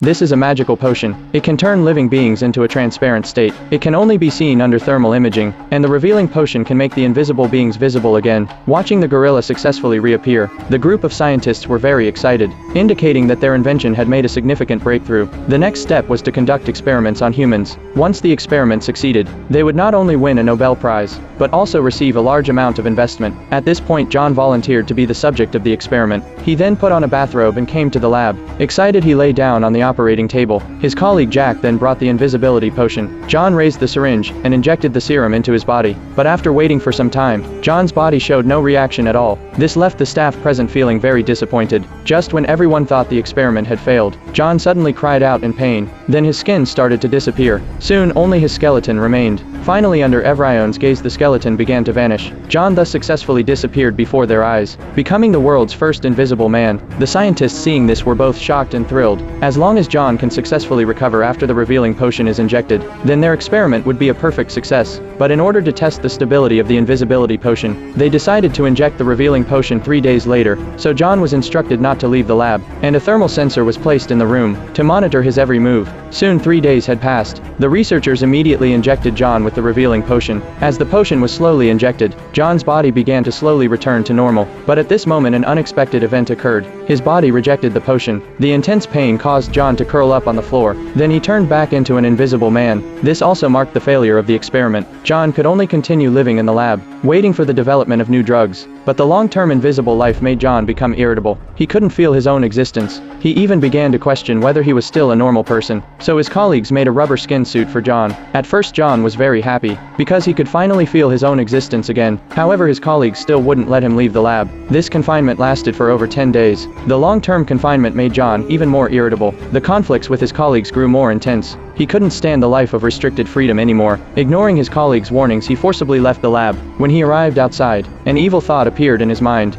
This is a magical potion. It can turn living beings into a transparent state. It can only be seen under thermal imaging, and the revealing potion can make the invisible beings visible again. Watching the gorilla successfully reappear, the group of scientists were very excited, indicating that their invention had made a significant breakthrough. The next step was to conduct experiments on humans. Once the experiment succeeded, they would not only win a Nobel Prize, but also receive a large amount of investment. At this point, John volunteered to be the subject of the experiment. He then put on a bathrobe and came to the lab. Excited, he lay down on the operating table. His colleague Jack then brought the invisibility potion. John raised the syringe and injected the serum into his body. But after waiting for some time, John's body showed no reaction at all. This left the staff present feeling very disappointed. Just when everyone thought the experiment had failed, John suddenly cried out in pain. Then his skin started to disappear. Soon, only his skeleton remained. Finally, under Evrion's gaze, the skeleton began to vanish. John thus successfully disappeared before their eyes, becoming the world's first invisible man. The scientists, seeing this, were both shocked and thrilled. As long as John can successfully recover after the revealing potion is injected, then their experiment would be a perfect success. But in order to test the stability of the invisibility potion, they decided to inject the revealing potion 3 days later, so John was instructed not to leave the lab, and a thermal sensor was placed in the room to monitor his every move. Soon 3 days had passed. The researchers immediately injected John with the revealing potion. As the potion was slowly injected, John's body began to slowly return to normal. But at this moment, an unexpected event occurred. His body rejected the potion. The intense pain caused John to curl up on the floor. Then he turned back into an invisible man. This also marked the failure of the experiment. John could only continue living in the lab, waiting for the development of new drugs. But the long-term invisible life made John become irritable. He couldn't feel his own existence. He even began to question whether he was still a normal person. So his colleagues made a rubber skin suit for John. At first, John was very happy, because he could finally feel his own existence again. However, his colleagues still wouldn't let him leave the lab. This confinement lasted for over 10 days. The long-term confinement made John even more irritable. The conflicts with his colleagues grew more intense. He couldn't stand the life of restricted freedom anymore. Ignoring his colleagues' warnings, he forcibly left the lab. When he arrived outside, an evil thought appeared in his mind.